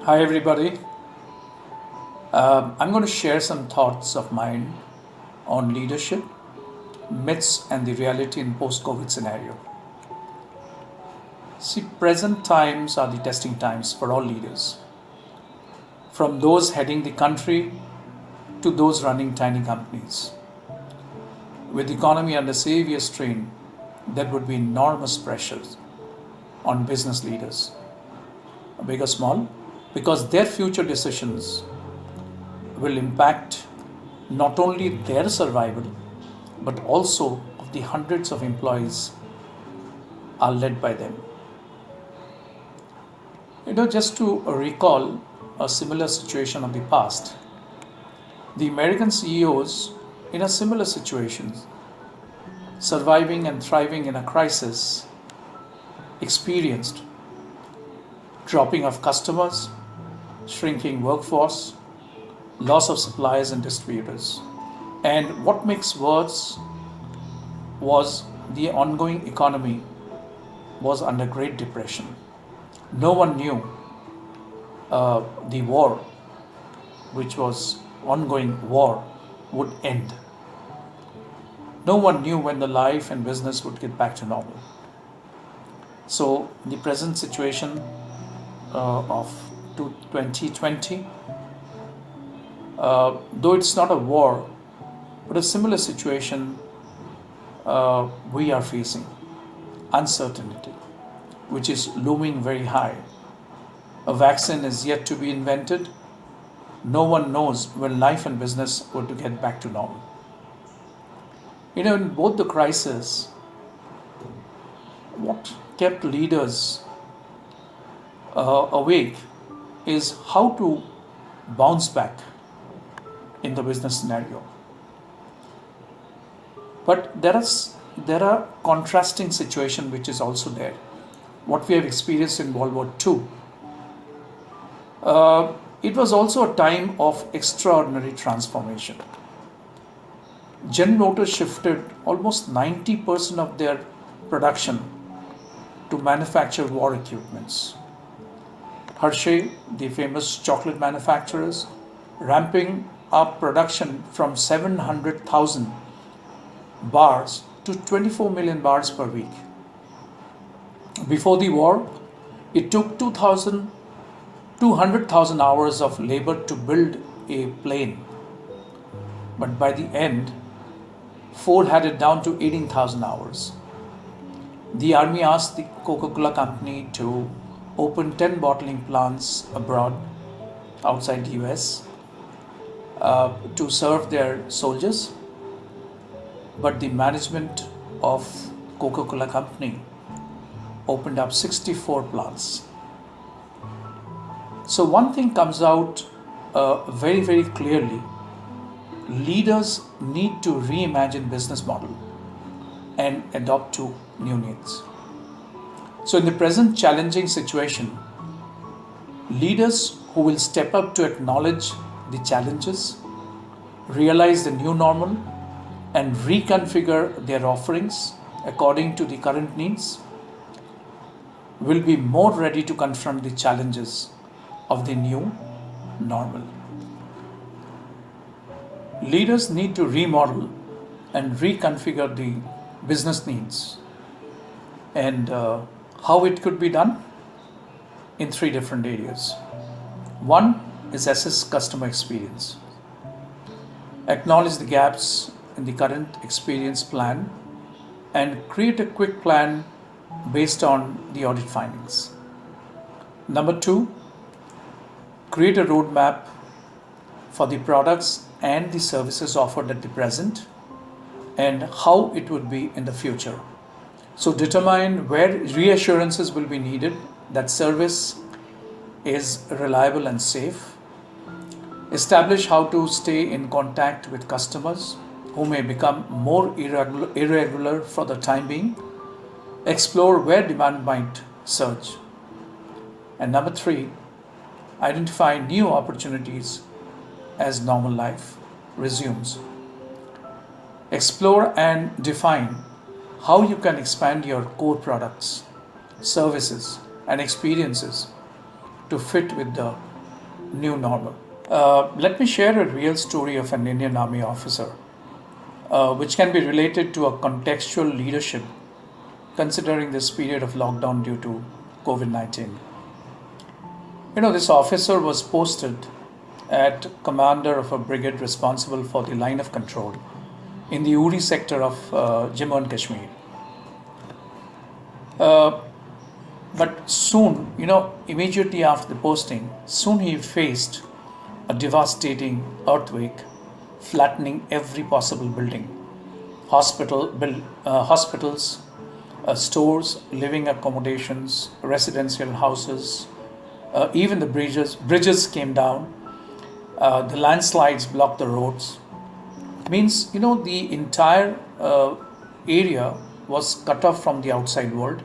Hi, everybody. I'm going to share some thoughts of mine on leadership, myths, and the reality in post-COVID scenario. See, present times are the testing times for all leaders, from those heading the country to those running tiny companies. With the economy under severe strain, there would be enormous pressures on business leaders, big or small, because their future decisions will impact not only their survival but also of the hundreds of employees are led by them. Just to recall a similar situation of the past, the American CEOs in a similar situation, surviving and thriving in a crisis, experienced dropping of customers, shrinking workforce, loss of suppliers and distributors. And what makes worse was the ongoing economy was under Great Depression. No one knew the war, which was ongoing war, would end. No one knew when the life and business would get back to normal. So the present situation of 2020, though it's not a war, but a similar situation we are facing, uncertainty, which is looming very high. A vaccine is yet to be invented. No one knows when life and business would get back to normal. In both the crises, what kept leaders awake is how to bounce back in the business scenario. But there are contrasting situations which is also there. What we have experienced in World War II, it was also a time of extraordinary transformation. General Motors shifted almost 90% of their production to manufacture war equipments. Hershey, the famous chocolate manufacturers, ramping up production from 700,000 bars to 24 million bars per week. Before the war, it took 200,000 hours of labor to build a plane. But by the end, Ford had it down to 18,000 hours. The army asked the Coca-Cola company to open 10 bottling plants abroad, outside the US, to serve their soldiers. But the management of Coca-Cola company opened up 64 plants. So one thing comes out very, very clearly. Leaders need to reimagine business model and adopt to new needs. So in the present challenging situation, leaders who will step up to acknowledge the challenges, realize the new normal, and reconfigure their offerings according to the current needs will be more ready to confront the challenges of the new normal. Leaders need to remodel and reconfigure the business needs. And how it could be done? In three different areas. One is assess customer experience. Acknowledge the gaps in the current experience plan and create a quick plan based on the audit findings. Number two, create a roadmap for the products and the services offered at the present and how it would be in the future. So determine where reassurances will be needed that service is reliable and safe. Establish how to stay in contact with customers who may become more irregular for the time being. Explore where demand might surge. And number three, identify new opportunities as normal life resumes. Explore and define how you can expand your core products, services, and experiences to fit with the new normal. Let me share a real story of an Indian Army officer, which can be related to a contextual leadership considering this period of lockdown due to COVID-19. This officer was posted at commander of a brigade responsible for the line of control in the Uri sector of Jammu and Kashmir. But soon, immediately after the posting, soon he faced a devastating earthquake, flattening every possible building, hospitals, stores, living accommodations, residential houses, even the bridges came down, the landslides blocked the roads. Means, the entire area was cut off from the outside world,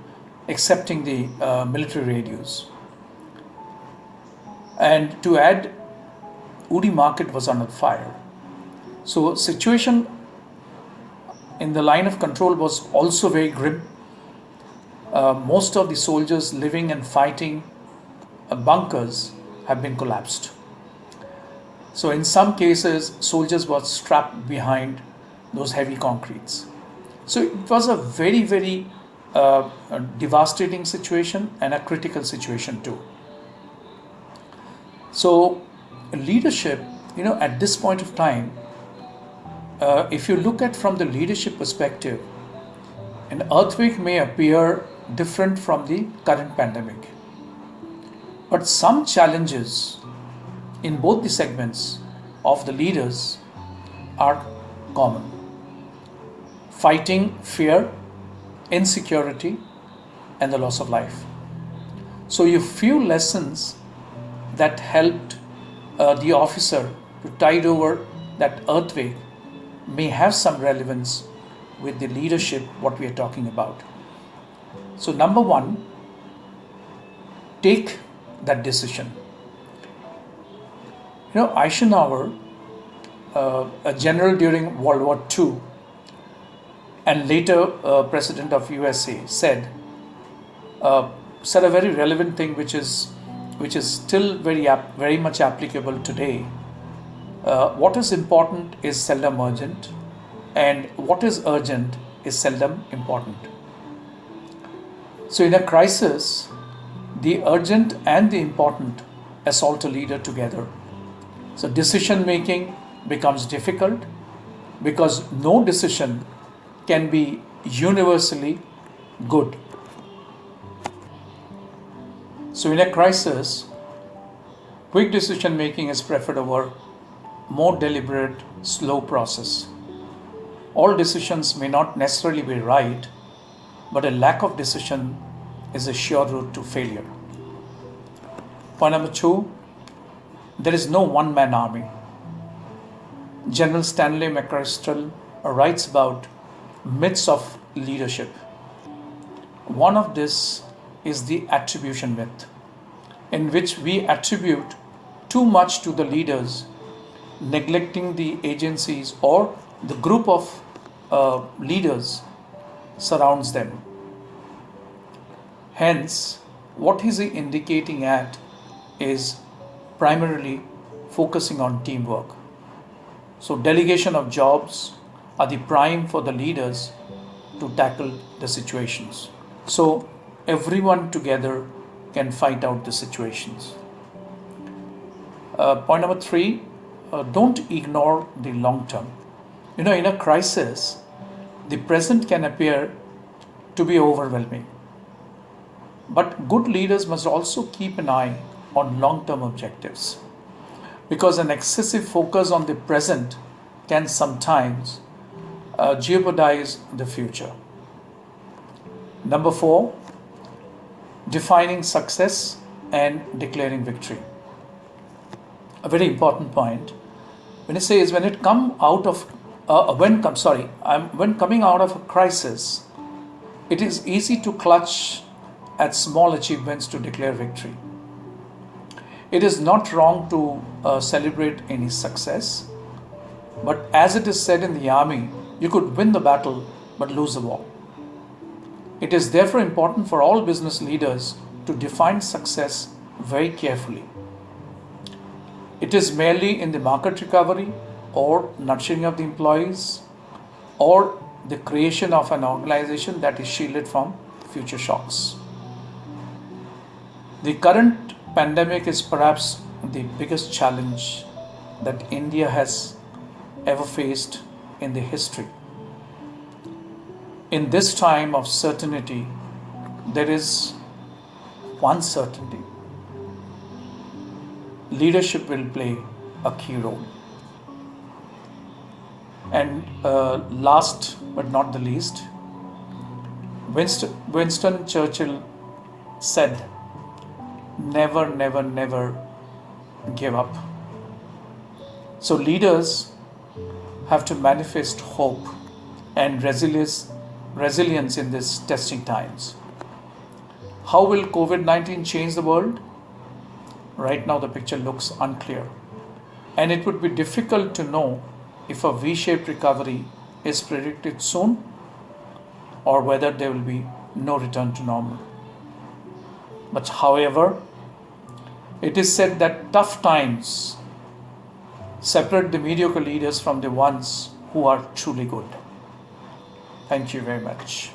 excepting the military radios. And to add, Uri market was under fire. So situation in the line of control was also very grim. Most of the soldiers living and fighting bunkers have been collapsed. So in some cases, soldiers were strapped behind those heavy concretes. So it was a very, very devastating situation and a critical situation too. So leadership, at this point of time, if you look at from the leadership perspective, an earthquake may appear different from the current pandemic. But some challenges in both the segments of the leaders are common. Fighting fear, insecurity, and the loss of life. So a few lessons that helped the officer to tide over that earthquake may have some relevance with the leadership, what we are talking about. So number one, take that decision. Eisenhower, a general during World War II and later president of USA, said a very relevant thing which is still very much applicable today. What is important is seldom urgent, and what is urgent is seldom important. So in a crisis, the urgent and the important assault a leader together. So decision making becomes difficult because no decision can be universally good. So in a crisis, quick decision making is preferred over more deliberate, slow process. All decisions may not necessarily be right, but a lack of decision is a sure route to failure. Point number two, there is no one-man army. General Stanley McChrystal writes about myths of leadership. One of this is the attribution myth, in which we attribute too much to the leaders, neglecting the agencies or the group of leaders surrounds them. Hence, what is he indicating at is primarily focusing on teamwork. So delegation of jobs are the prime for the leaders to tackle the situations. So everyone together can fight out the situations. Point number three, don't ignore the long term. In a crisis, the present can appear to be overwhelming. But good leaders must also keep an eye on long-term objectives, because an excessive focus on the present can sometimes jeopardize the future. Number four, defining success and declaring victory. A very important point. When it says when coming out of a crisis, it is easy to clutch at small achievements to declare victory. It is not wrong to celebrate any success, but as it is said in the army, you could win the battle but lose the war. It is therefore important for all business leaders to define success very carefully. It is merely in the market recovery or nurturing of the employees or the creation of an organization that is shielded from future shocks. The current pandemic is perhaps the biggest challenge that India has ever faced in the history. In this time of certainty, there is one certainty. Leadership will play a key role. And last but not the least, Winston Churchill said, never, never, never give up. So leaders have to manifest hope and resilience in these testing times. How will COVID-19 change the world? Right now the picture looks unclear, and it would be difficult to know if a V-shaped recovery is predicted soon or whether there will be no return to normal. But however, it is said that tough times separate the mediocre leaders from the ones who are truly good. Thank you very much.